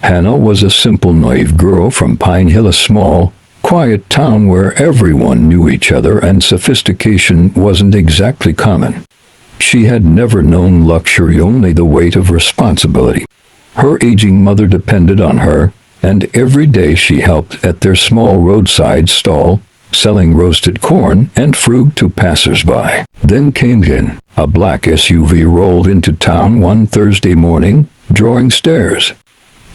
Hannah was a simple, naive girl from Pine Hill, a small, quiet town where everyone knew each other and sophistication wasn't exactly common. She had never known luxury, only the weight of responsibility. Her aging mother depended on her, and every day she helped at their small roadside stall, selling roasted corn and fruit to passers-by. Then came in. A black SUV rolled into town one Thursday morning, drawing stares.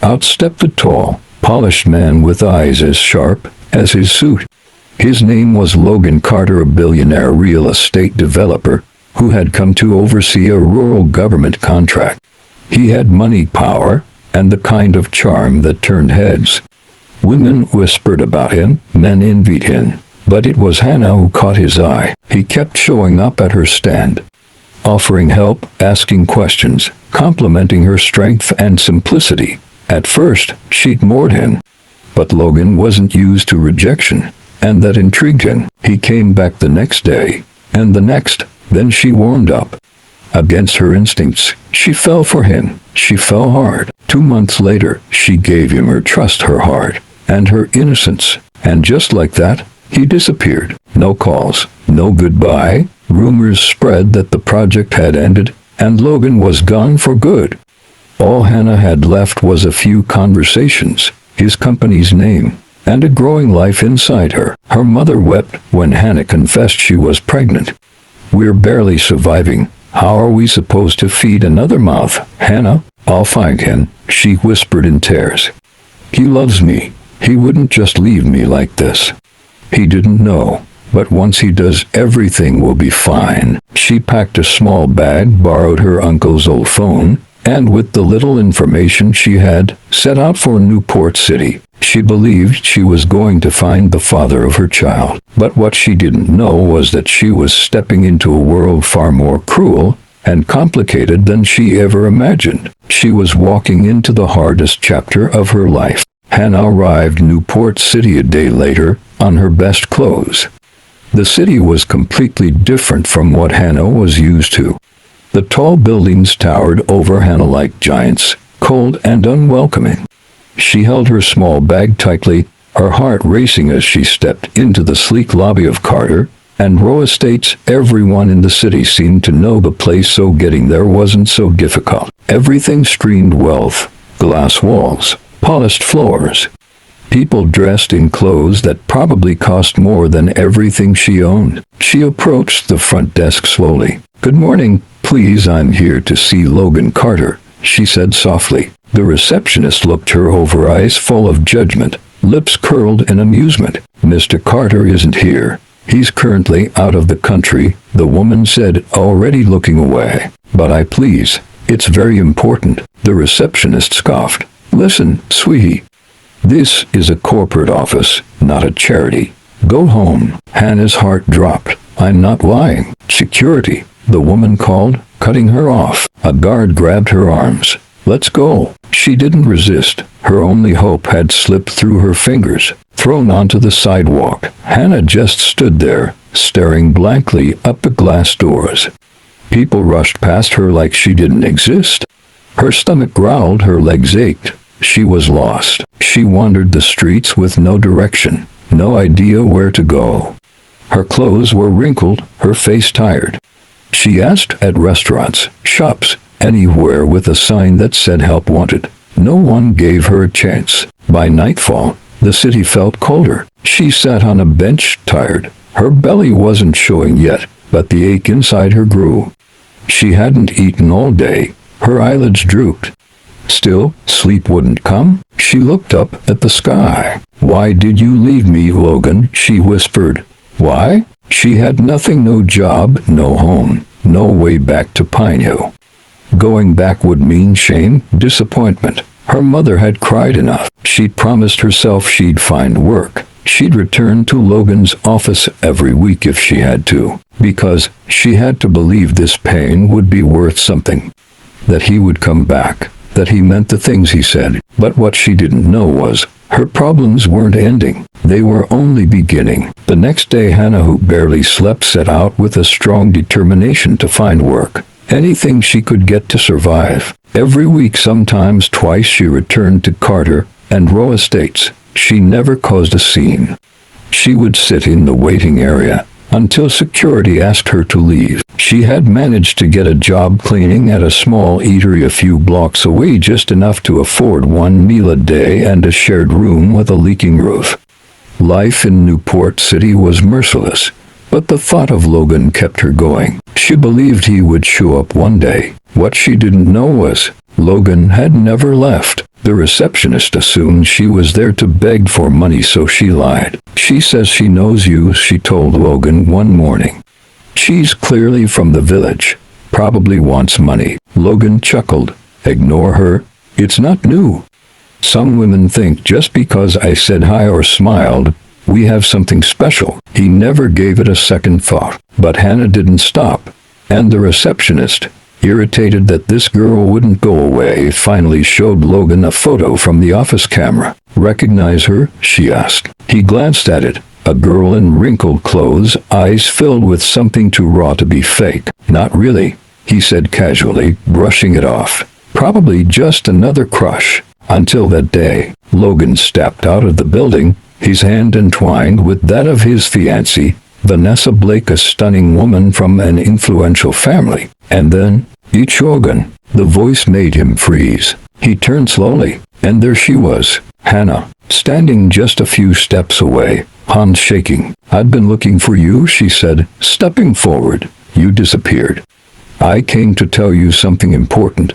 Out stepped a tall, polished man with eyes as sharp as his suit. His name was Logan Carter, a billionaire real estate developer who had come to oversee a rural government contract. He had money, power, and the kind of charm that turned heads. Women whispered about him, men envied him, but it was Hannah who caught his eye. He kept showing up at her stand, offering help, asking questions, complimenting her strength and simplicity. At first, she ignored him, but Logan wasn't used to rejection, and that intrigued him. He came back the next day, and the next. Then she warmed up. Against her instincts, she fell for him. She fell hard. 2 months later, she gave him her trust, her heart, and her innocence. And just like that, he disappeared. No calls, no goodbye. Rumors spread that the project had ended, and Logan was gone for good. All Hannah had left was a few conversations, his company's name, and a growing life inside her. Her mother wept when Hannah confessed she was pregnant. "We're barely surviving. How are we supposed to feed another mouth?" "Hannah, I'll find him," she whispered in tears. "He loves me. He wouldn't just leave me like this." He didn't know, but once he does, everything will be fine. She packed a small bag, borrowed her uncle's old phone, and with the little information she had, set out for Newport City. She believed she was going to find the father of her child, but what she didn't know was that she was stepping into a world far more cruel and complicated than she ever imagined. She was walking into the hardest chapter of her life. Hannah arrived in Newport City a day later, on her best clothes. The city was completely different from what Hannah was used to. The tall buildings towered over Hannah like giants, cold and unwelcoming. She held her small bag tightly, her heart racing as she stepped into the sleek lobby of Carter and Row Estates. Everyone in the city seemed to know the place, so getting there wasn't so difficult. Everything screamed wealth: glass walls, polished floors, people dressed in clothes that probably cost more than everything she owned. She approached the front desk slowly. "Good morning, please, I'm here to see Logan Carter," she said softly. The receptionist looked her over, eyes full of judgment, lips curled in amusement. "Mr. Carter isn't here. He's currently out of the country," the woman said, already looking away. "But please, it's very important," the receptionist scoffed. "Listen, sweetie. This is a corporate office, not a charity. Go home." Hannah's heart dropped. "I'm not lying." "Security," the woman called, cutting her off. A guard grabbed her arms. "Let's go." She didn't resist. Her only hope had slipped through her fingers. Thrown onto the sidewalk, Hannah just stood there, staring blankly up the glass doors. People rushed past her like she didn't exist. Her stomach growled, her legs ached. She was lost. She wandered the streets with no direction, no idea where to go. Her clothes were wrinkled, her face tired. She asked at restaurants, shops, anywhere with a sign that said help wanted. No one gave her a chance. By nightfall, the city felt colder. She sat on a bench, tired. Her belly wasn't showing yet, but the ache inside her grew. She hadn't eaten all day. Her eyelids drooped. Still, sleep wouldn't come. She looked up at the sky. "Why did you leave me, Logan?" she whispered. Why? She had nothing, no job, no home, no way back to Pine Hill. Going back would mean shame, disappointment. Her mother had cried enough. She'd promised herself she'd find work. She'd return to Logan's office every week if she had to, because she had to believe this pain would be worth something. That he would come back, that he meant the things he said. But what she didn't know was, her problems weren't ending. They were only beginning. The next day, Hannah, who barely slept, set out with a strong determination to find work. Anything she could get to survive. Every week, sometimes twice, she returned to Carter and Rowe Estates. She never caused a scene. She would sit in the waiting area until security asked her to leave. She had managed to get a job cleaning at a small eatery a few blocks away, just enough to afford one meal a day and a shared room with a leaking roof. Life in Newport City was merciless, but the thought of Logan kept her going. She believed he would show up one day. What she didn't know was Logan had never left. The receptionist assumed she was there to beg for money, so she lied. "She says she knows you," she told Logan one morning. "She's clearly from the village. Probably wants money." Logan chuckled. "Ignore her. It's not new. Some women think just because I said hi or smiled, we have something special." He never gave it a second thought. But Hannah didn't stop, and the receptionist, irritated that this girl wouldn't go away, finally showed Logan a photo from the office camera. "Recognize her?" she asked. He glanced at it. A girl in wrinkled clothes, eyes filled with something too raw to be fake. "Not really," he said casually, brushing it off. "Probably just another crush." Until that day, Logan stepped out of the building, his hand entwined with that of his fiancée, Vanessa Blake, a stunning woman from an influential family. And then, Ichogan. The voice made him freeze. He turned slowly, and there she was, Hannah, standing just a few steps away, hands shaking. "I'd been looking for you," she said, stepping forward. "You disappeared. I came to tell you something important."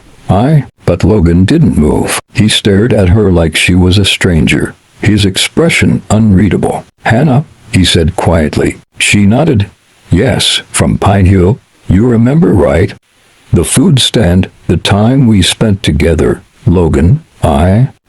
But Logan didn't move. He stared at her like she was a stranger, his expression unreadable. "Hannah," he said quietly. She nodded. "Yes, from Pine Hill. You remember, right? The food stand, the time we spent together." "Logan,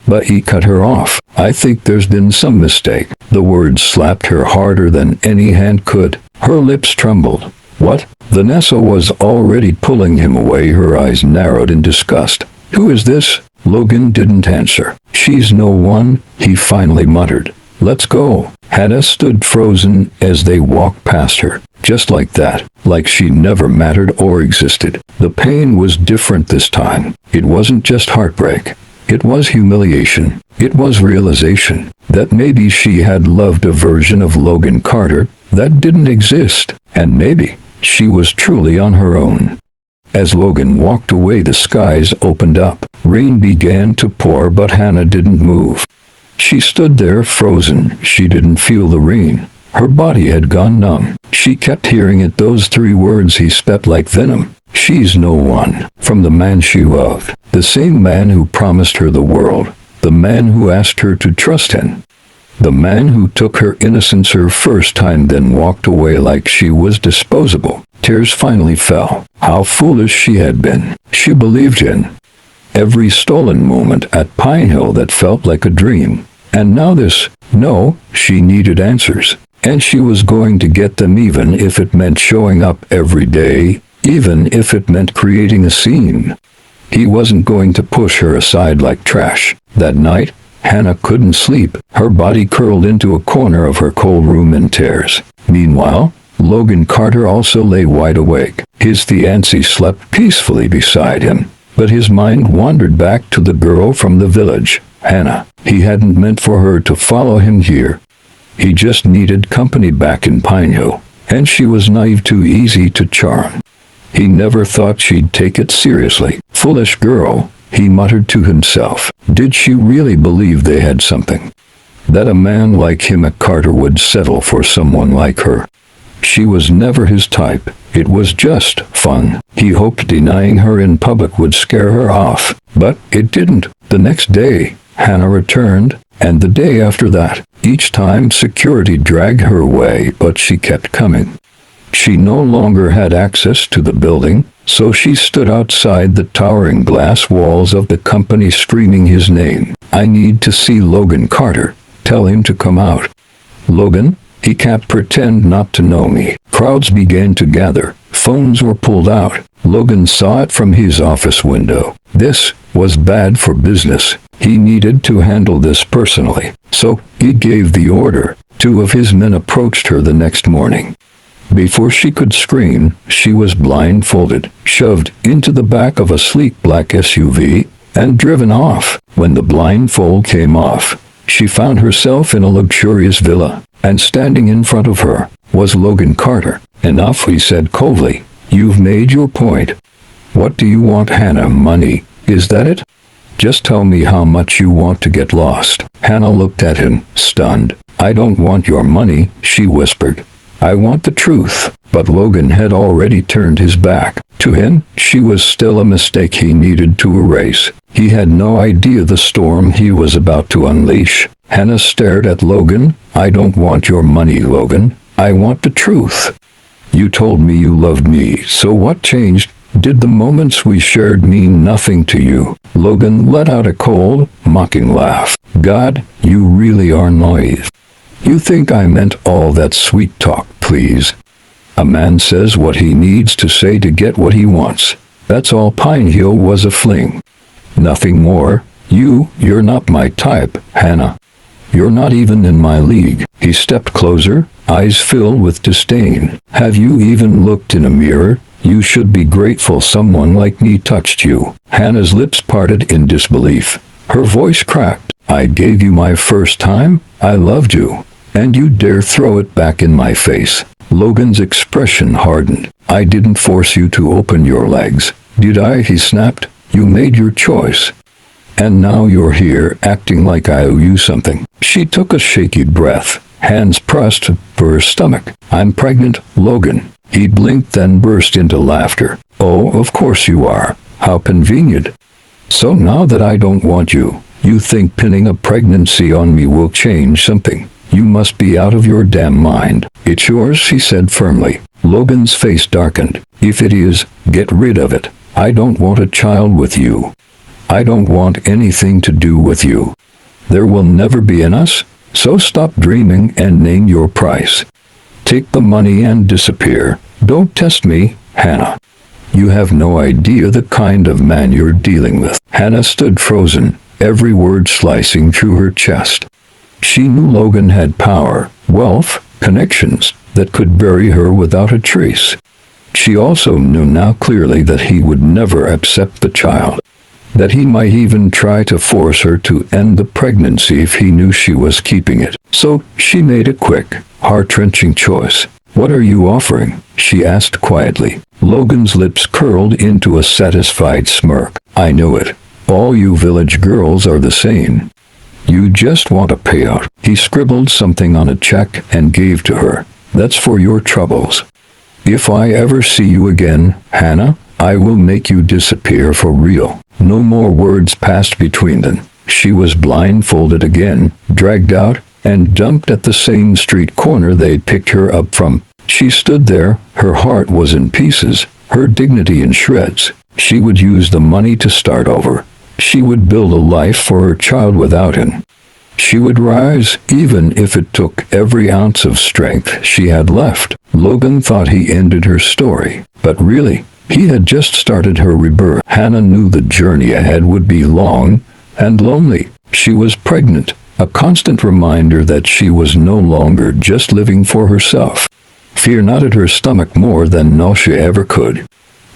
But he cut her off. "I think there's been some mistake." The words slapped her harder than any hand could. Her lips trembled. "What?" Vanessa was already pulling him away, her eyes narrowed in disgust. "Who is this?" Logan didn't answer. "She's no one," he finally muttered. "Let's go." Hannah stood frozen as they walked past her. Just like that, like she never mattered or existed. The pain was different this time. It wasn't just heartbreak. It was humiliation. It was realization that maybe she had loved a version of Logan Carter that didn't exist, and maybe she was truly on her own. As Logan walked away, the skies opened up. Rain began to pour, but Hannah didn't move. She stood there frozen. She didn't feel the rain. Her body had gone numb. She kept hearing it, those three words he spat like venom. "She's no one." From the man she loved. The same man who promised her the world. The man who asked her to trust him. The man who took her innocence her first time, then walked away like she was disposable. Tears finally fell. How foolish she had been. She believed in every stolen moment at Pine Hill that felt like a dream. And now this. No, she needed answers. And she was going to get them, even if it meant showing up every day, even if it meant creating a scene. He wasn't going to push her aside like trash. That night, Hannah couldn't sleep. Her body curled into a corner of her cold room in tears. Meanwhile, Logan Carter also lay wide awake. His fiancée slept peacefully beside him, but his mind wandered back to the girl from the village, Hannah. He hadn't meant for her to follow him here. He just needed company back in Pine Hill, and she was naive, too easy to charm. He never thought she'd take it seriously. Foolish girl, he muttered to himself. Did she really believe they had something? That a man like him at Carter would settle for someone like her? She was never his type. It was just fun. He hoped denying her in public would scare her off, but it didn't. The next day, Hannah returned, and the day after that. Each time security dragged her away, but she kept coming. She no longer had access to the building, so she stood outside the towering glass walls of the company, screaming his name. "I need to see Logan Carter. Tell him to come out." "Logan? He can't pretend not to know me." Crowds began to gather. Phones were pulled out. Logan saw it from his office window. This was bad for business. He needed to handle this personally. So he gave the order. 2 of his men approached her the next morning. Before she could scream, she was blindfolded, shoved into the back of a sleek black SUV, and driven off. When the blindfold came off, she found herself in a luxurious villa, and standing in front of her was Logan Carter. "Enough," he said coldly. "You've made your point. What do you want, Hannah? Money, is that it? Just tell me how much you want to get lost." Hannah looked at him, stunned. "I don't want your money," she whispered. "I want the truth." But Logan had already turned his back. To him, she was still a mistake he needed to erase. He had no idea the storm he was about to unleash. Hannah stared at Logan. "I don't want your money, Logan. I want the truth. You told me you loved me, so what changed? Did the moments we shared mean nothing to you?" Logan let out a cold, mocking laugh. "God, you really are naive. You think I meant all that sweet talk, please. A man says what he needs to say to get what he wants. That's all. Pine Hill was a fling. Nothing more. You're not my type, Hannah. You're not even in my league." He stepped closer, eyes filled with disdain. "Have you even looked in a mirror? You should be grateful someone like me touched you." Hannah's lips parted in disbelief. Her voice cracked. "I gave you my first time. I loved you. And you dare throw it back in my face." Logan's expression hardened. "I didn't force you to open your legs, did I?" he snapped. "You made your choice. And now you're here acting like I owe you something." She took a shaky breath, hands pressed to her stomach. "I'm pregnant, Logan." He blinked, then burst into laughter. "Oh, of course you are. How convenient. So now that I don't want you, you think pinning a pregnancy on me will change something? You must be out of your damn mind." "It's yours," he said firmly. Logan's face darkened. "If it is, get rid of it. I don't want a child with you. I don't want anything to do with you. There will never be an us, so stop dreaming and name your price. Take the money and disappear. Don't test me, Hannah. You have no idea the kind of man you're dealing with." Hannah stood frozen, every word slicing through her chest. She knew Logan had power, wealth, connections that could bury her without a trace. She also knew now clearly that he would never accept the child, that he might even try to force her to end the pregnancy if he knew she was keeping it. So she made a quick, heart-wrenching choice. "What are you offering?" she asked quietly. Logan's lips curled into a satisfied smirk. "I know it. All you village girls are the same. You just want a payout." He scribbled something on a check and gave to her. "That's for your troubles. If I ever see you again, Hannah, I will make you disappear for real." No more words passed between them. She was blindfolded again, dragged out, and dumped at the same street corner they'd picked her up from. She stood there, her heart was in pieces, her dignity in shreds. She would use the money to start over. She would build a life for her child without him. She would rise, even if it took every ounce of strength she had left. Logan thought he ended her story, but really, he had just started her rebirth. Hannah knew the journey ahead would be long and lonely. She was pregnant, a constant reminder that she was no longer just living for herself. Fear knotted her stomach more than nausea ever could.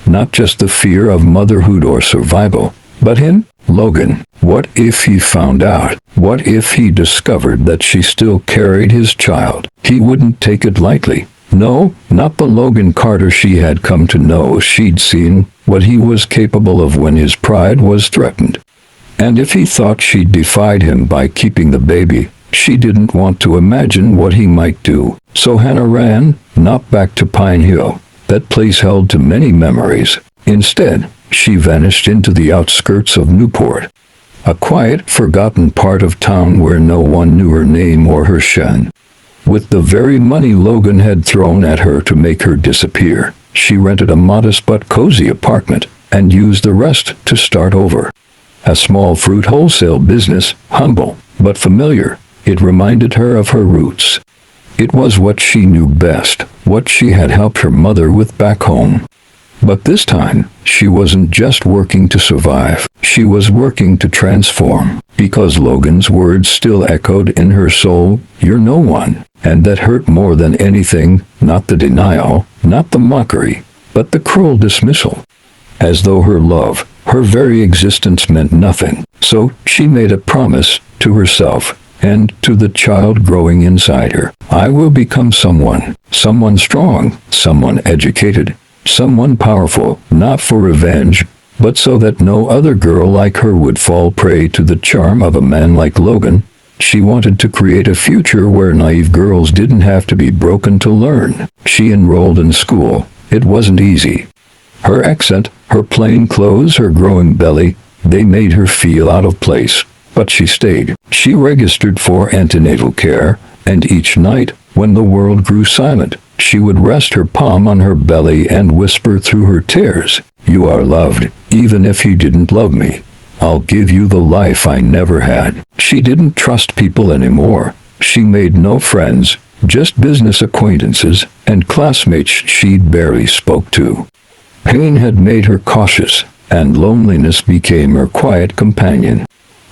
Not just the fear of motherhood or survival, but him, Logan. What if he found out? What if he discovered that she still carried his child? He wouldn't take it lightly. No, not the Logan Carter she had come to know. She'd seen what he was capable of when his pride was threatened. And if he thought she'd defied him by keeping the baby, she didn't want to imagine what he might do. So Hannah ran, not back to Pine Hill. That place held too many memories. Instead, she vanished into the outskirts of Newport, a quiet, forgotten part of town where no one knew her name or her shun. With the very money Logan had thrown at her to make her disappear, she rented a modest but cozy apartment and used the rest to start over. A small fruit wholesale business, humble but familiar, it reminded her of her roots. It was what she knew best, what she had helped her mother with back home. But this time, she wasn't just working to survive. She was working to transform. Because Logan's words still echoed in her soul, "You're no one." And that hurt more than anything, not the denial, not the mockery, but the cruel dismissal. As though her love, her very existence meant nothing. So she made a promise to herself and to the child growing inside her. "I will become someone strong, someone educated, someone powerful, not for revenge, but so that no other girl like her would fall prey to the charm of a man like Logan." She wanted to create a future where naive girls didn't have to be broken to learn. She enrolled in school. It wasn't easy. Her accent, her plain clothes, her growing belly, they made her feel out of place. But she stayed. She registered for antenatal care, and each night, when the world grew silent, she would rest her palm on her belly and whisper through her tears, "You are loved, even if you didn't love me. I'll give you the life I never had." She didn't trust people anymore. She made no friends, just business acquaintances and classmates she barely spoke to. Pain had made her cautious, and loneliness became her quiet companion.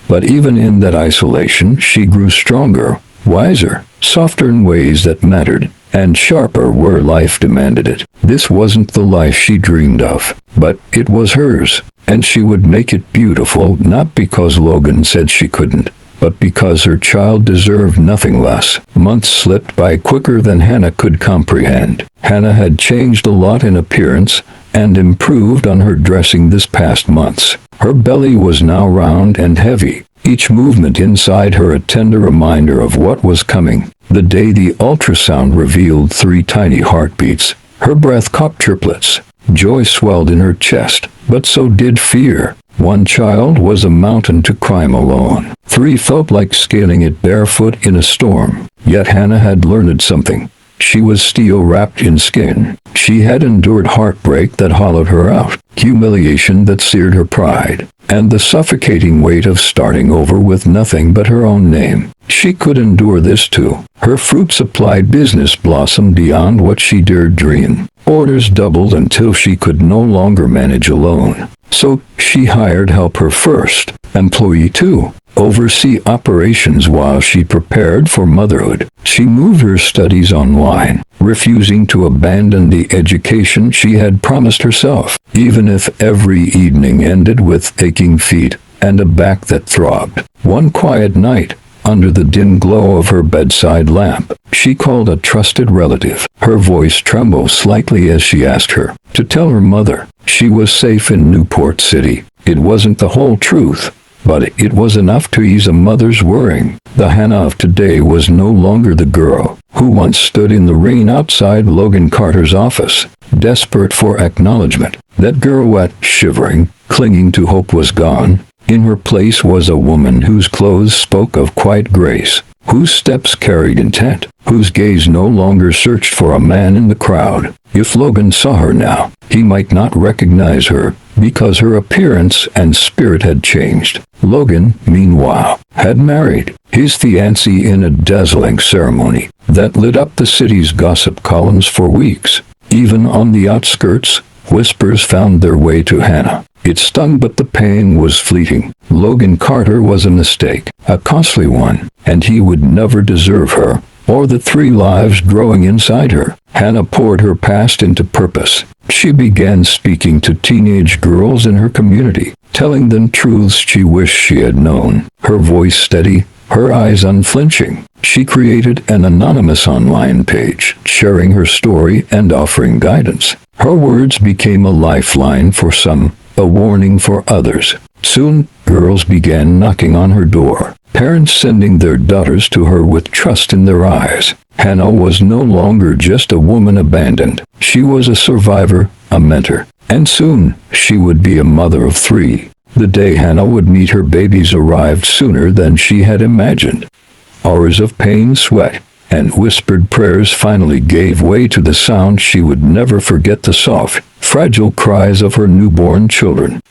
But even in that isolation, she grew stronger, wiser, softer in ways that mattered, and sharper where life demanded it. This wasn't the life she dreamed of, but it was hers, and she would make it beautiful, not because Logan said she couldn't, but because her child deserved nothing less. Months slipped by quicker than Hannah could comprehend. Hannah had changed a lot in appearance and improved on her dressing this past months. Her belly was now round and heavy, each movement inside her a tender reminder of what was coming. The day the ultrasound revealed 3 tiny heartbeats, her breath caught triplets. Joy swelled in her chest, but so did fear. One child was a mountain to climb alone. 3 felt like scaling it barefoot in a storm. Yet Hannah had learned something. She was steel wrapped in skin. She had endured heartbreak that hollowed her out, humiliation that seared her pride, and the suffocating weight of starting over with nothing but her own name. She could endure this too. Her fruit supply business blossomed beyond what she dared dream. Orders doubled until she could no longer manage alone. So she hired help, her first employee to oversee operations while she prepared for motherhood. She moved her studies online, refusing to abandon the education she had promised herself, even if every evening ended with aching feet and a back that throbbed. One quiet night, under the dim glow of her bedside lamp, she called a trusted relative. Her voice trembled slightly as she asked her to tell her mother she was safe in Newport City. It wasn't the whole truth, but it was enough to ease a mother's worrying. The Hannah of today was no longer the girl who once stood in the rain outside Logan Carter's office, desperate for acknowledgement. That girl, wet, shivering, clinging to hope, was gone. In her place was a woman whose clothes spoke of quiet grace, whose steps carried intent, whose gaze no longer searched for a man in the crowd. If Logan saw her now, he might not recognize her, because her appearance and spirit had changed. Logan, meanwhile, had married his fiancée in a dazzling ceremony that lit up the city's gossip columns for weeks. Even on the outskirts, whispers found their way to Hannah. It stung, but the pain was fleeting. Logan Carter was a mistake, a costly one, and he would never deserve her, or the 3 lives growing inside her. Hannah poured her past into purpose. She began speaking to teenage girls in her community, telling them truths she wished she had known. Her voice steady, her eyes unflinching. She created an anonymous online page, sharing her story and offering guidance. Her words became a lifeline for some, a warning for others. Soon, girls began knocking on her door, parents sending their daughters to her with trust in their eyes. Hannah was no longer just a woman abandoned. She was a survivor, a mentor, and soon she would be a mother of 3. The day Hannah would meet her babies arrived sooner than she had imagined. Hours of pain, sweat, and whispered prayers finally gave way to the sound she would never forget: the soft, fragile cries of her newborn children.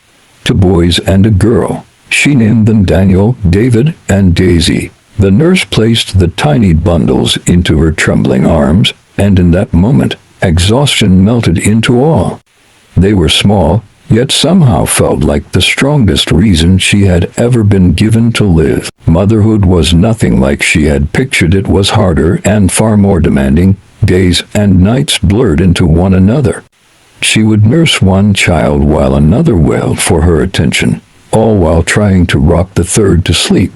2 boys and a girl. She named them Daniel, David, and Daisy. The nurse placed the tiny bundles into her trembling arms, and in that moment, exhaustion melted into awe. They were small, yet somehow felt like the strongest reason she had ever been given to live. Motherhood was nothing like she had pictured. It was harder and far more demanding. Days and nights blurred into one another. She would nurse one child while another wailed for her attention, all while trying to rock the third to sleep.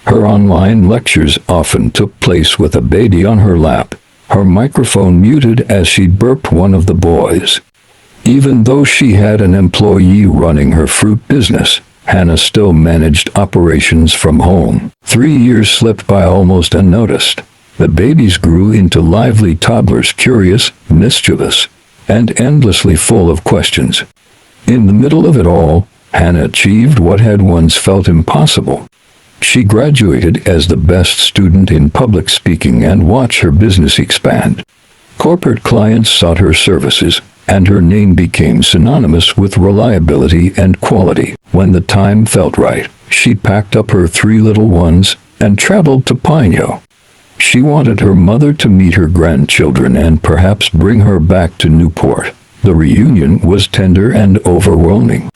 Her online lectures often took place with a baby on her lap, her microphone muted as she burped one of the boys. Even though she had an employee running her fruit business, Hannah still managed operations from home. 3 years slipped by almost unnoticed. The babies grew into lively toddlers, curious, mischievous, and endlessly full of questions. In the middle of it all, Hannah achieved what had once felt impossible. She graduated as the best student in public speaking and watched her business expand. Corporate clients sought her services, and her name became synonymous with reliability and quality. When the time felt right, she packed up her 3 little ones and traveled to Pine Hill. She wanted her mother to meet her grandchildren and perhaps bring her back to Newport. The reunion was tender and overwhelming.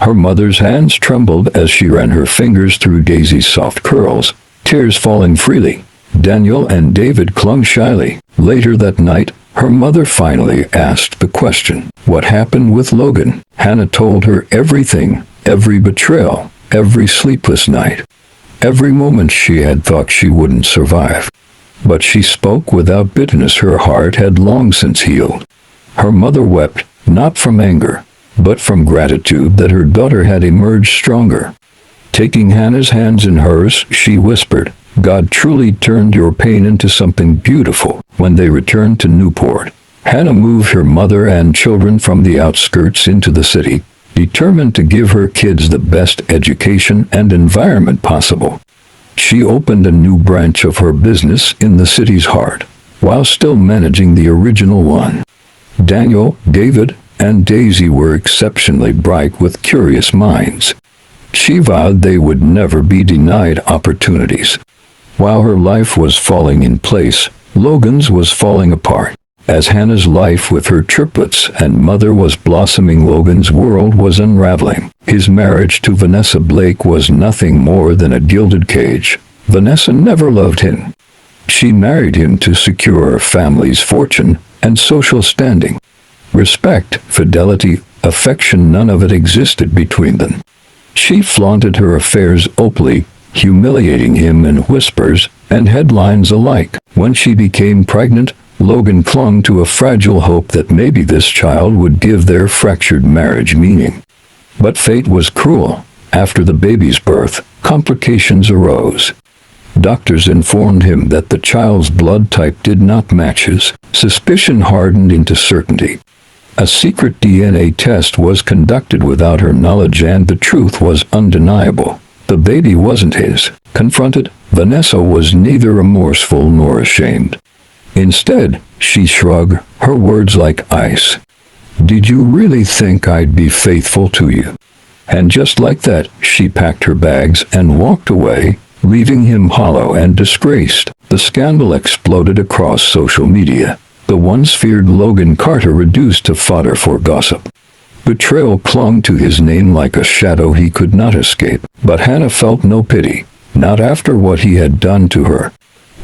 Her mother's hands trembled as she ran her fingers through Daisy's soft curls, tears falling freely. Daniel and David clung shyly. Later that night, her mother finally asked the question, "What happened with Logan?" Hannah told her everything, every betrayal, every sleepless night, every moment she had thought she wouldn't survive. But she spoke without bitterness. Her heart had long since healed. Her mother wept, not from anger, but from gratitude that her daughter had emerged stronger. Taking Hannah's hands in hers, she whispered, "God truly turned your pain into something beautiful." When they returned to Newport, Hannah moved her mother and children from the outskirts into the city, determined to give her kids the best education and environment possible. She opened a new branch of her business in the city's heart, while still managing the original one. Daniel, David, and Daisy were exceptionally bright with curious minds. She vowed they would never be denied opportunities. While her life was falling in place, Logan's was falling apart. As Hannah's life with her triplets and mother was blossoming, Logan's world was unraveling. His marriage to Vanessa Blake was nothing more than a gilded cage. Vanessa never loved him. She married him to secure her family's fortune and social standing. Respect, fidelity, affection, none of it existed between them. She flaunted her affairs openly, humiliating him in whispers and headlines alike. When she became pregnant, Logan clung to a fragile hope that maybe this child would give their fractured marriage meaning. But fate was cruel. After the baby's birth, complications arose. Doctors informed him that the child's blood type did not match his. Suspicion hardened into certainty. A secret DNA test was conducted without her knowledge, and the truth was undeniable. The baby wasn't his. Confronted, Vanessa was neither remorseful nor ashamed. Instead, she shrugged, her words like ice. "Did you really think I'd be faithful to you?" And just like that, she packed her bags and walked away, leaving him hollow and disgraced. The scandal exploded across social media. The once feared Logan Carter reduced to fodder for gossip. Betrayal clung to his name like a shadow he could not escape. But Hannah felt no pity, not after what he had done to her.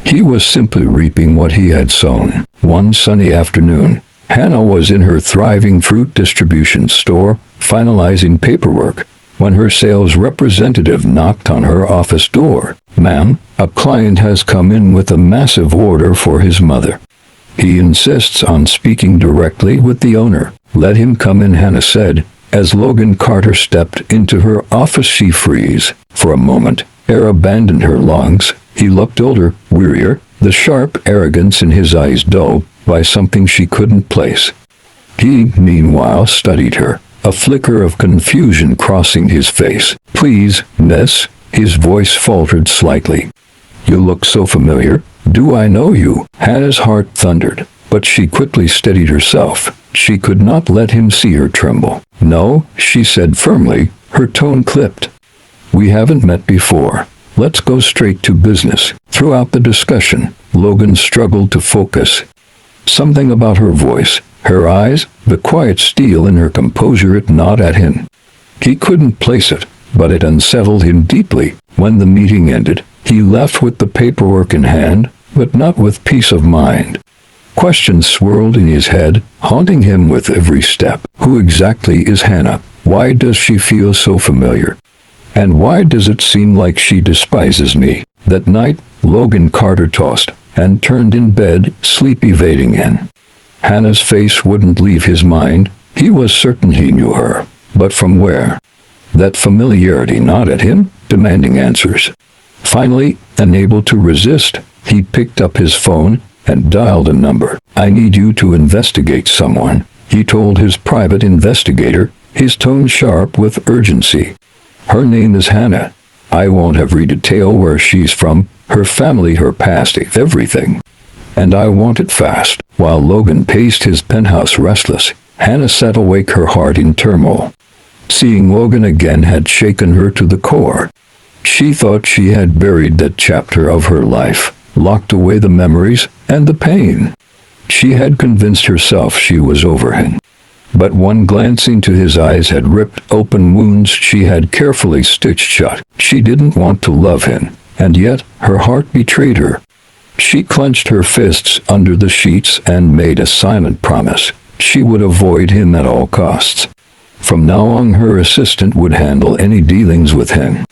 He was simply reaping what he had sown. One sunny afternoon, Hannah was in her thriving fruit distribution store, finalizing paperwork, when her sales representative knocked on her office door. "Ma'am, a client has come in with a massive order for his mother. He insists on speaking directly with the owner." "Let him come in," Hannah said. As Logan Carter stepped into her office, she froze. For a moment, air abandoned her lungs. He looked older, wearier, the sharp arrogance in his eyes dulled by something she couldn't place. He, meanwhile, studied her, a flicker of confusion crossing his face. "Please, miss," his voice faltered slightly. "You look so familiar. Do I know you?" Hannah's heart thundered, but she quickly steadied herself. She could not let him see her tremble. "No," she said firmly, her tone clipped. "We haven't met before. Let's go straight to business." Throughout the discussion, Logan struggled to focus. Something about her voice, Her eyes, the quiet steel in her composure, it gnawed at him. He couldn't place it, but it unsettled him deeply. When the meeting ended, he left with the paperwork in hand, but not with peace of mind. Questions swirled in his head, haunting him with every step. Who exactly is Hannah? Why does she feel so familiar? And why does it seem like she despises me? That night, Logan Carter tossed and turned in bed, sleep evading in. Hannah's face wouldn't leave his mind. He was certain he knew her. But from where? That familiarity gnawed at him, demanding answers. Finally, unable to resist, he picked up his phone and dialed a number. "I need you to investigate someone," he told his private investigator, his tone sharp with urgency. "Her name is Hannah. I won't every detail where she's from, her family, her past, everything. And I want it fast." While Logan paced his penthouse restless, Hannah sat awake, her heart in turmoil. Seeing Logan again had shaken her to the core. She thought she had buried that chapter of her life, locked away the memories and the pain. She had convinced herself she was over him. But one glance into his eyes had ripped open wounds she had carefully stitched shut. She didn't want to love him, and yet her heart betrayed her. She clenched her fists under the sheets and made a silent promise. She would avoid him at all costs. From now on, her assistant would handle any dealings with him.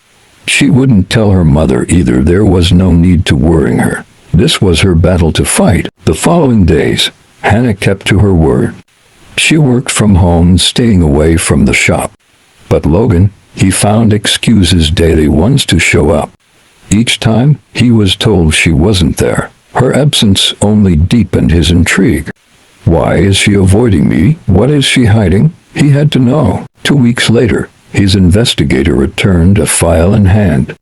She wouldn't tell her mother either. There was no need to worry her. This was her battle to fight. The following days, Hannah kept to her word. She worked from home, staying away from the shop. But Logan, he found excuses, daily ones, to show up. Each time, he was told she wasn't there. Her absence only deepened his intrigue. Why is she avoiding me? What is she hiding? He had to know. 2 weeks later, his investigator returned, a file in hand.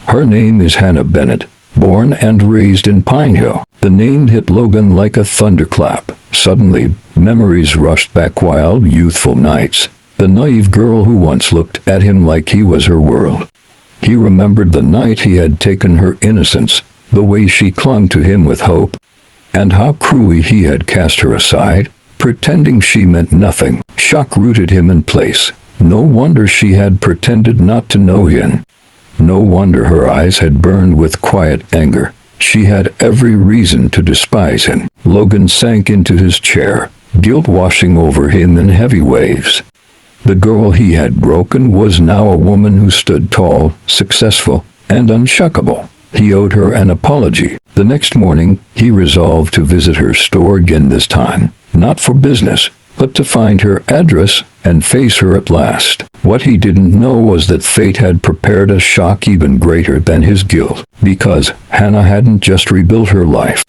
Her name is Hannah Bennett, born and raised in Pine Hill. The name hit Logan like a thunderclap. Suddenly, memories rushed back, wild, youthful nights. The naive girl who once looked at him like he was her world. He remembered the night he had taken her innocence, the way she clung to him with hope, and how cruelly he had cast her aside, pretending she meant nothing. Shock rooted him in place. No wonder she had pretended not to know him. No wonder her eyes had burned with quiet anger. She had every reason to despise him. Logan sank into his chair, guilt washing over him in heavy waves. The girl he had broken was now a woman who stood tall, successful, and unshuckable. He owed her an apology. The next morning, he resolved to visit her store again, this time, not for business, but to find her address and face her at last. What he didn't know was that fate had prepared a shock even greater than his guilt, because Hannah hadn't just rebuilt her life.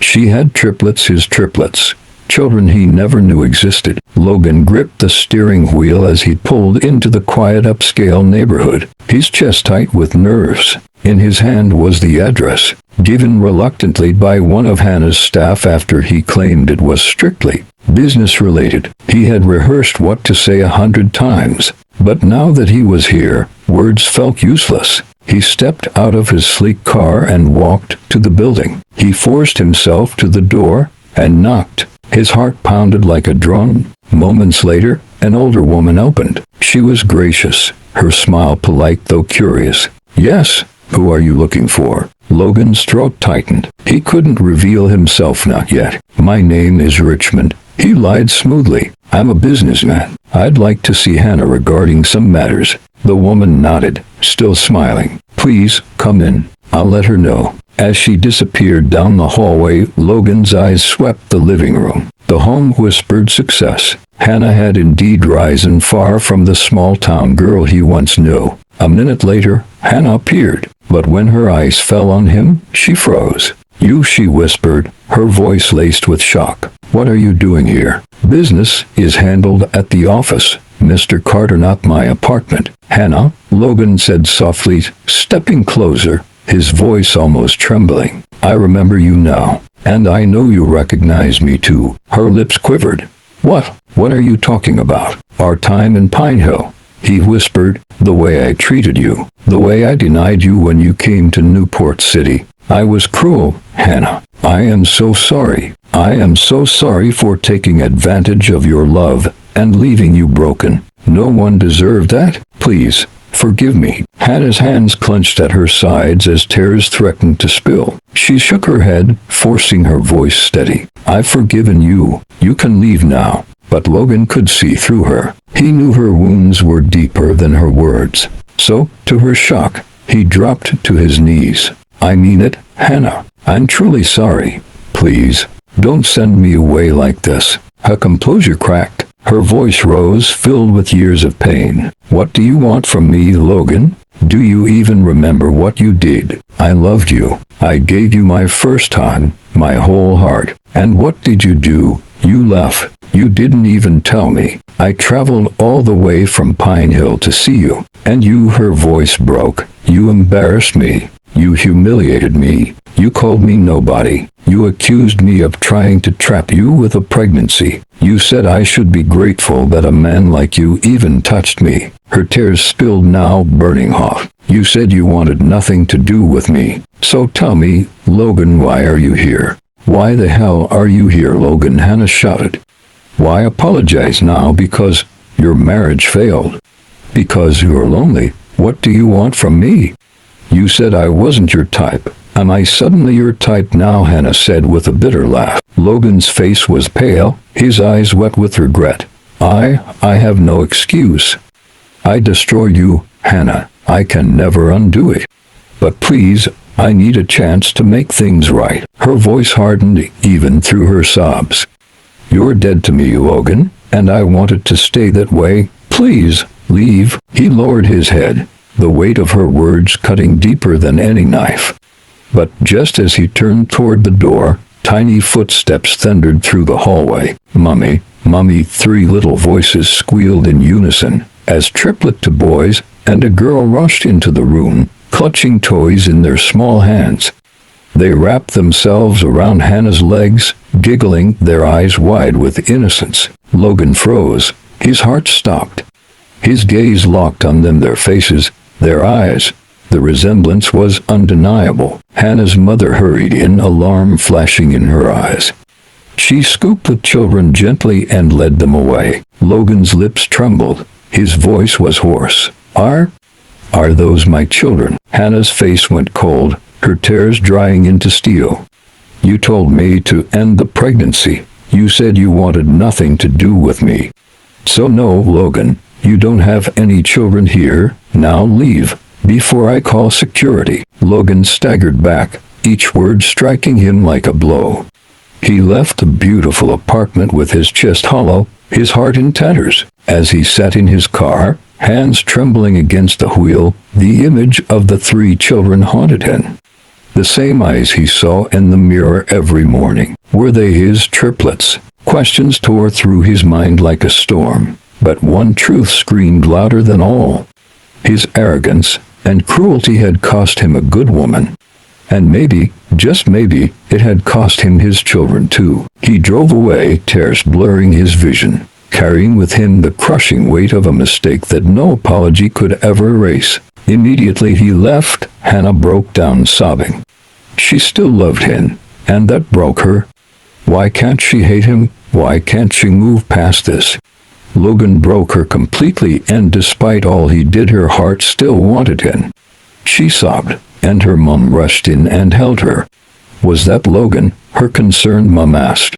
She had triplets, his triplets. Children he never knew existed. Logan gripped the steering wheel as he pulled into the quiet upscale neighborhood, his chest tight with nerves. In his hand was the address, given reluctantly by one of Hannah's staff after he claimed it was strictly business-related. He had rehearsed what to say 100 times, but now that he was here, words felt useless. He stepped out of his sleek car and walked to the building. He forced himself to the door and knocked. His heart pounded like a drum. Moments later, an older woman opened. She was gracious, her smile polite though curious. "Yes, who are you looking for?" Logan's throat tightened. He couldn't reveal himself, not yet. "My name is Richmond," he lied smoothly. "I'm a businessman. I'd like to see Hannah regarding some matters." The woman nodded, still smiling. "Please, come in. I'll let her know." As she disappeared down the hallway, Logan's eyes swept the living room. The home whispered success. Hannah had indeed risen far from the small-town girl he once knew. A minute later, Hannah appeared, but when her eyes fell on him, she froze. "You," she whispered, her voice laced with shock. "What are you doing here?" "Business is handled at the office, Mr. Carter, not my apartment." "Hannah," Logan said softly, stepping closer, his voice almost trembling. "I remember you now, and I know you recognize me too." Her lips quivered. What are you talking about?" "Our time in Pine Hill," he whispered. "The way I treated you. The way I denied you when you came to Newport City. I was cruel, Hannah. I am so sorry. I am so sorry for taking advantage of your love and leaving you broken. No one deserved that. Please, forgive me. Hannah's hands clenched at her sides as tears threatened to spill. She shook her head, forcing her voice steady. I've forgiven you. You can leave now. But Logan could see through her. He knew her wounds were deeper than her words. So, to her shock, he dropped to his knees. I mean it, Hannah. I'm truly sorry. Please, don't send me away like this. Her composure cracked. Her voice rose, filled with years of pain. What do you want from me, Logan? Do you even remember what you did? I loved you. I gave you my first time, my whole heart. And what did you do? You left. You didn't even tell me. I traveled all the way from Pine Hill to see you. And you, her voice broke. You embarrassed me. You humiliated me. You called me nobody. You accused me of trying to trap you with a pregnancy. You said I should be grateful that a man like you even touched me. Her tears spilled, now burning hot. You said you wanted nothing to do with me. So tell me, Logan, why are you here? Why the hell are you here, Logan? Hannah shouted. Why apologize now? Because your marriage failed. Because you're lonely. What do you want from me? You said I wasn't your type. Am I suddenly your type now? Hannah said with a bitter laugh. Logan's face was pale, his eyes wet with regret. I have no excuse. I destroyed you, Hannah. I can never undo it. But please, I need a chance to make things right. Her voice hardened even through her sobs. You're dead to me, Logan, and I want it to stay that way. Please, leave. He lowered his head, the weight of her words cutting deeper than any knife. But just as he turned toward the door, tiny footsteps thundered through the hallway. Mommy, Mommy, three little voices squealed in unison, as triplet boys and a girl rushed into the room, clutching toys in their small hands. They wrapped themselves around Hannah's legs, giggling, their eyes wide with innocence. Logan froze. His heart stopped. His gaze locked on them, their faces, their eyes. The resemblance was undeniable. Hannah's mother hurried in, alarm flashing in her eyes. She scooped the children gently and led them away. Logan's lips trembled. His voice was hoarse. Are those my children? Hannah's face went cold, her tears drying into steel. You told me to end the pregnancy. You said you wanted nothing to do with me. So no, Logan, you don't have any children here. Now leave, before I call security. Logan staggered back, each word striking him like a blow. He left the beautiful apartment with his chest hollow, his heart in tatters. As he sat in his car, hands trembling against the wheel, the image of the three children haunted him. The same eyes he saw in the mirror every morning. Were they his triplets? Questions tore through his mind like a storm. But one truth screamed louder than all. His arrogance and cruelty had cost him a good woman. And maybe, just maybe, it had cost him his children too. He drove away, tears blurring his vision, carrying with him the crushing weight of a mistake that no apology could ever erase. Immediately he left, Hannah broke down sobbing. She still loved him, and that broke her. Why can't she hate him? Why can't she move past this? Logan broke her completely, and despite all he did, her heart still wanted him. She sobbed, and her mom rushed in and held her. Was that Logan? Her concerned mom asked.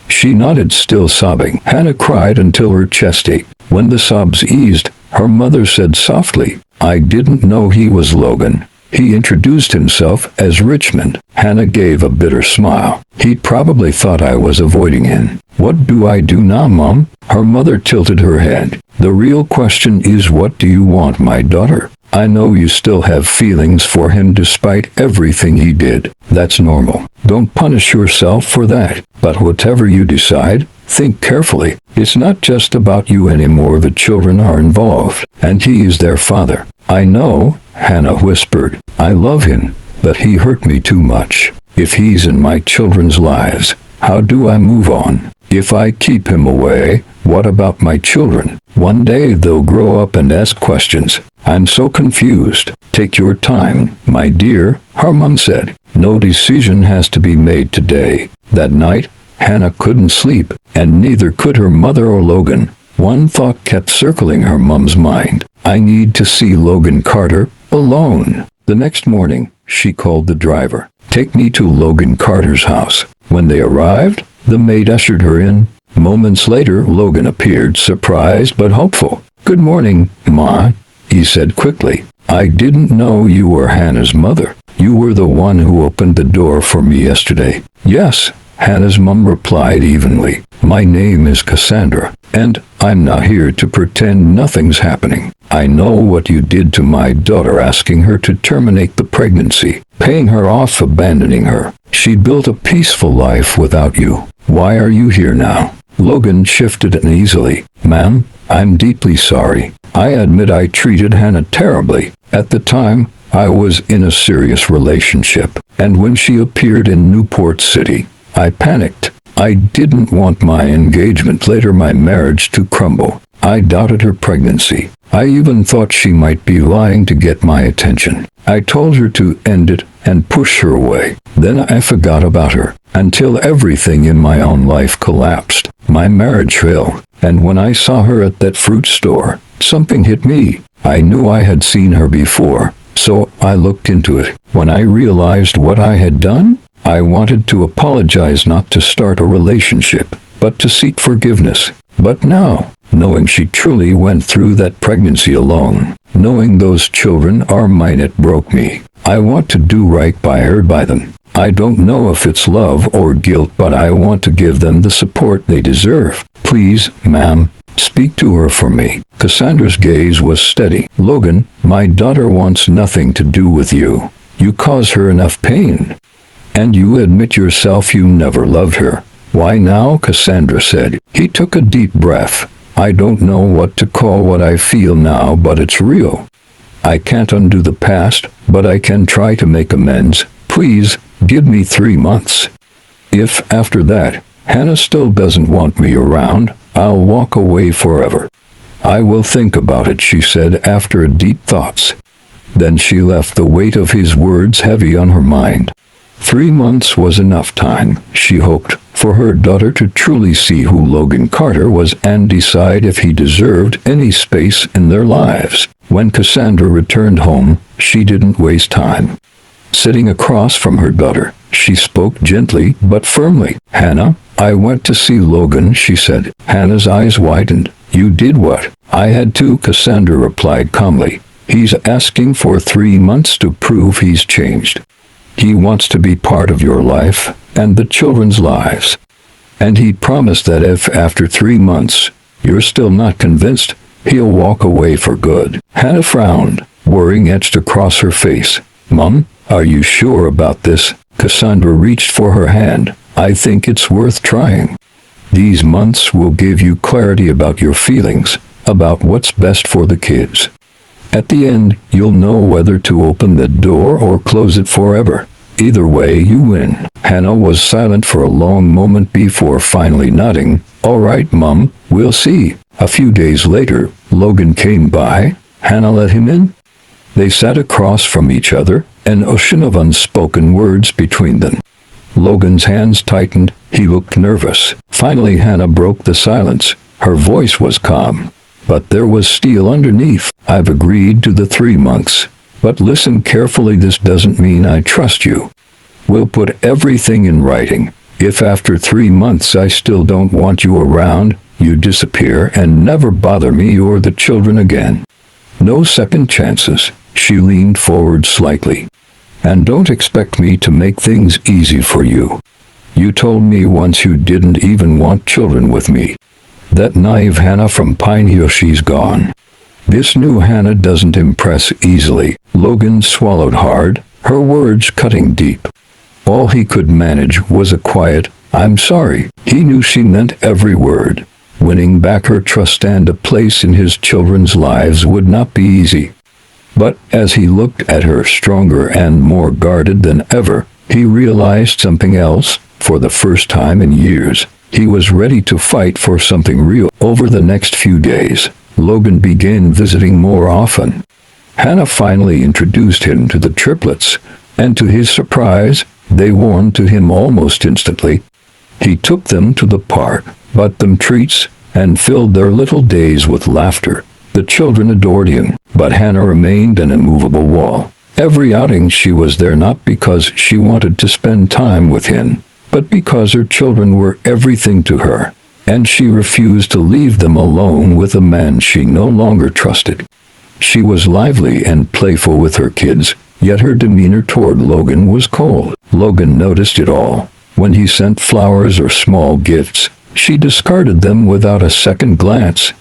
She nodded, still sobbing. Hannah cried until her chest ached. When the sobs eased, her mother said softly, I didn't know he was Logan. He introduced himself as Richmond. Hannah gave a bitter smile. He probably thought I was avoiding him. What do I do now, Mom? Her mother tilted her head. The real question is, what do you want, my daughter? I know you still have feelings for him despite everything he did. That's normal. Don't punish yourself for that. But whatever you decide, think carefully. It's not just about you anymore. The children are involved, and he is their father. I know, Hannah whispered. I love him, but he hurt me too much. If he's in my children's lives, how do I move on? If I keep him away, what about my children? One day they'll grow up and ask questions. I'm so confused. Take your time, my dear, her mom said. No decision has to be made today. That night, Hannah couldn't sleep, and neither could her mother or Logan. One thought kept circling her mom's mind. I need to see Logan Carter alone. The next morning, she called the driver. Take me to Logan Carter's house. When they arrived, the maid ushered her in. Moments later, Logan appeared, surprised but hopeful. Good morning, Ma, he said quickly. I didn't know you were Hannah's mother. You were the one who opened the door for me yesterday. Yes, Hannah's mom replied evenly. My name is Cassandra, and I'm not here to pretend nothing's happening. I know what you did to my daughter, asking her to terminate the pregnancy, paying her off, abandoning her. She built a peaceful life without you. Why are you here now? Logan shifted uneasily. Ma'am, I'm deeply sorry. I admit I treated Hannah terribly. At the time, I was in a serious relationship, and when she appeared in Newport City, I panicked. I didn't want my engagement, later my marriage, to crumble. I doubted her pregnancy. I even thought she might be lying to get my attention. I told her to end it and push her away. Then I forgot about her, until everything in my own life collapsed. My marriage failed, and when I saw her at that fruit store, something hit me. I knew I had seen her before, so I looked into it. When I realized what I had done, I wanted to apologize, not to start a relationship, but to seek forgiveness. But now, knowing she truly went through that pregnancy alone, knowing those children are mine, it broke me. I want to do right by her, by them. I don't know if it's love or guilt, but I want to give them the support they deserve. Please, ma'am, speak to her for me. Cassandra's gaze was steady. Logan, my daughter wants nothing to do with you. You cause her enough pain. And you admit yourself you never loved her. Why now? Cassandra said. He took a deep breath. I don't know what to call what I feel now, but it's real. I can't undo the past, but I can try to make amends. Please, give me 3 months. If, after that, Hannah still doesn't want me around, I'll walk away forever. I will think about it, she said after deep thoughts. Then she left, the weight of his words heavy on her mind. 3 months was enough time, she hoped, for her daughter to truly see who Logan Carter was and decide if he deserved any space in their lives. When Cassandra returned home, she didn't waste time. Sitting across from her daughter, she spoke gently but firmly. Hannah, I went to see Logan, she said. Hannah's eyes widened. You did what? I had to, Cassandra replied calmly. He's asking for 3 months to prove he's changed. He wants to be part of your life and the children's lives. And he promised that if after 3 months you're still not convinced, he'll walk away for good. Hannah frowned, worry etched across her face. Mom, are you sure about this? Cassandra reached for her hand. I think it's worth trying. These months will give you clarity about your feelings, about what's best for the kids. At the end, you'll know whether to open the door or close it forever. Either way, you win. Hannah was silent for a long moment before finally nodding. All right, Mom, we'll see. A few days later, Logan came by. Hannah let him in. They sat across from each other, an ocean of unspoken words between them. Logan's hands tightened. He looked nervous. Finally, Hannah broke the silence. Her voice was calm, but there was steel underneath. I've agreed to the 3 months. But listen carefully, this doesn't mean I trust you. We'll put everything in writing. If after 3 months I still don't want you around, you disappear and never bother me or the children again. No second chances. She leaned forward slightly. And don't expect me to make things easy for you. You told me once you didn't even want children with me. That naive Hannah from Pine Hill, she's gone. This new Hannah doesn't impress easily. Logan swallowed hard, her words cutting deep. All he could manage was a quiet, I'm sorry. He knew she meant every word. Winning back her trust and a place in his children's lives would not be easy. But as he looked at her, stronger and more guarded than ever, he realized something else. For the first time in years, he was ready to fight for something real. Over the next few days, Logan began visiting more often. Hannah finally introduced him to the triplets, and to his surprise, they warmed to him almost instantly. He took them to the park, bought them treats, and filled their little days with laughter. The children adored him, but Hannah remained an immovable wall. Every outing she was there not because she wanted to spend time with him, but because her children were everything to her, and she refused to leave them alone with a man she no longer trusted. She was lively and playful with her kids, yet her demeanor toward Logan was cold. Logan noticed it all. When he sent flowers or small gifts, she discarded them without a second glance.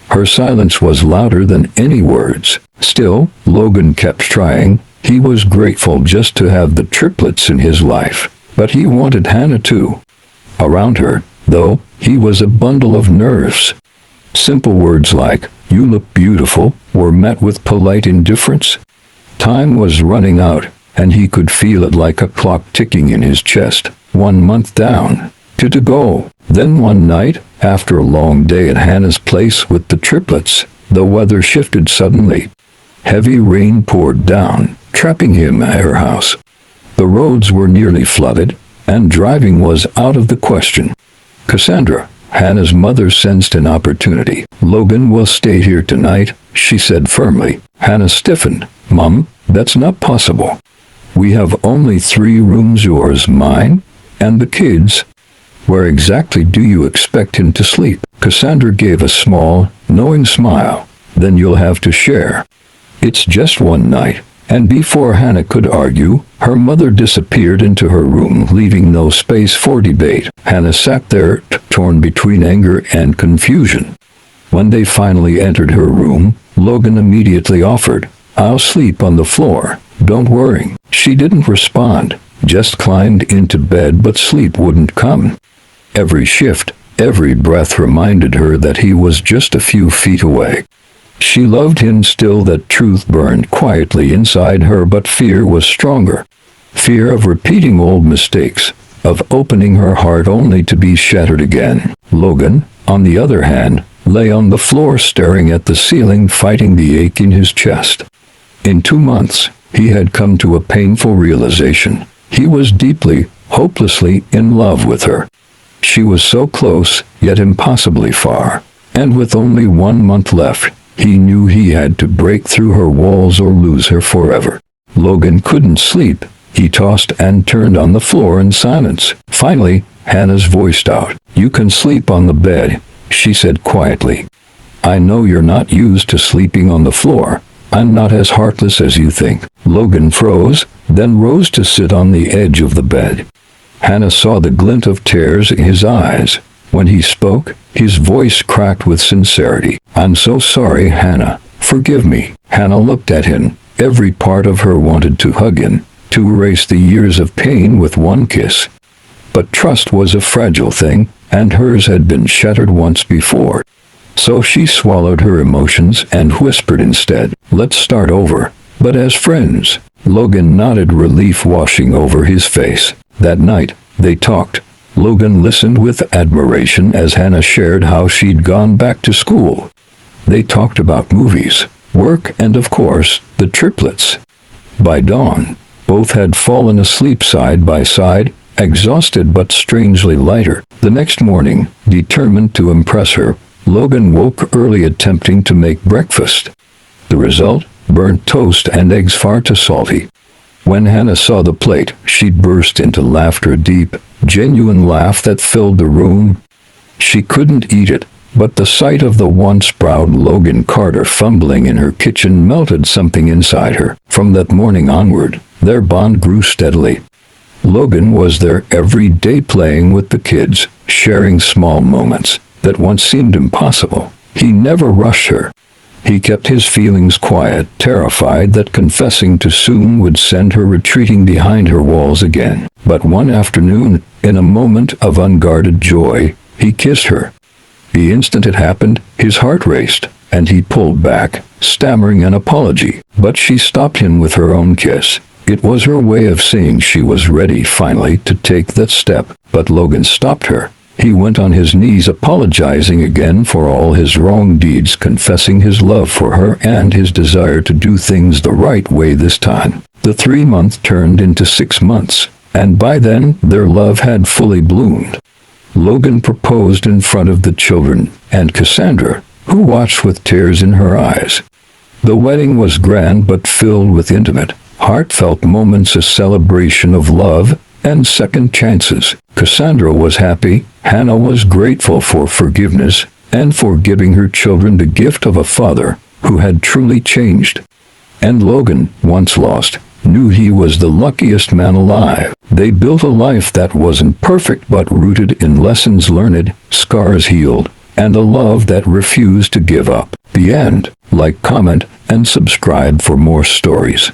Her silence was louder than any words. Still, Logan kept trying. He was grateful just to have the triplets in his life, but he wanted Hannah too. Around her, though, he was a bundle of nerves. Simple words like, "You look beautiful," were met with polite indifference. Time was running out, and he could feel it like a clock ticking in his chest. 1 month down, 2 to go. Then one night, after a long day at Hannah's place with the triplets, the weather shifted suddenly. Heavy rain poured down, trapping him at her house. The roads were nearly flooded, and driving was out of the question. Cassandra, Hannah's mother, sensed an opportunity. "Logan will stay here tonight," she said firmly. Hannah stiffened. "Mom, that's not possible. We have only 3 rooms, yours, mine, and the kids. Where exactly do you expect him to sleep?" Cassandra gave a small, knowing smile. "Then you'll have to share. It's just one night." And before Hannah could argue, her mother disappeared into her room, leaving no space for debate. Hannah sat there, torn between anger and confusion. When they finally entered her room, Logan immediately offered, "I'll sleep on the floor. Don't worry." She didn't respond, just climbed into bed, but sleep wouldn't come. Every shift, every breath reminded her that he was just a few feet away. She loved him still. That truth burned quietly inside her, but fear was stronger. Fear of repeating old mistakes, of opening her heart only to be shattered again. Logan, on the other hand, lay on the floor staring at the ceiling, fighting the ache in his chest. In 2 months, he had come to a painful realization. He was deeply, hopelessly in love with her. She was so close, yet impossibly far. And with only 1 month left, he knew he had to break through her walls or lose her forever. Logan couldn't sleep. He tossed and turned on the floor in silence. Finally, Hannah's voiced out. "You can sleep on the bed," she said quietly. "I know you're not used to sleeping on the floor. I'm not as heartless as you think." Logan froze, then rose to sit on the edge of the bed. Hannah saw the glint of tears in his eyes. When he spoke, his voice cracked with sincerity. "I'm so sorry, Hannah. Forgive me." Hannah looked at him. Every part of her wanted to hug him, to erase the years of pain with one kiss. But trust was a fragile thing, and hers had been shattered once before. So she swallowed her emotions and whispered instead, "Let's start over, but as friends." Logan nodded, relief washing over his face. That night, they talked. Logan listened with admiration as Hannah shared how she'd gone back to school. They talked about movies, work, and of course, the triplets. By dawn, both had fallen asleep side by side, exhausted but strangely lighter. The next morning, determined to impress her, Logan woke early, attempting to make breakfast. The result? Burnt toast and eggs far too salty. When Hannah saw the plate, she burst into laughter, a deep, genuine laugh that filled the room. She couldn't eat it, but the sight of the once proud Logan Carter fumbling in her kitchen melted something inside her. From that morning onward, their bond grew steadily. Logan was there every day, playing with the kids, sharing small moments that once seemed impossible. He never rushed her. He kept his feelings quiet, terrified that confessing too soon would send her retreating behind her walls again. But one afternoon, in a moment of unguarded joy, he kissed her. The instant it happened, his heart raced, and he pulled back, stammering an apology. But she stopped him with her own kiss. It was her way of saying she was ready finally to take that step. But Logan stopped her. He went on his knees, apologizing again for all his wrong deeds, confessing his love for her and his desire to do things the right way this time. The 3 months turned into 6 months, and by then their love had fully bloomed. Logan proposed in front of the children and Cassandra, who watched with tears in her eyes. The wedding was grand but filled with intimate, heartfelt moments, a celebration of love and second chances. Cassandra was happy, Hannah was grateful for forgiveness and for giving her children the gift of a father who had truly changed. And Logan, once lost, knew he was the luckiest man alive. They built a life that wasn't perfect but rooted in lessons learned, scars healed, and a love that refused to give up. The end. Like, comment, and subscribe for more stories.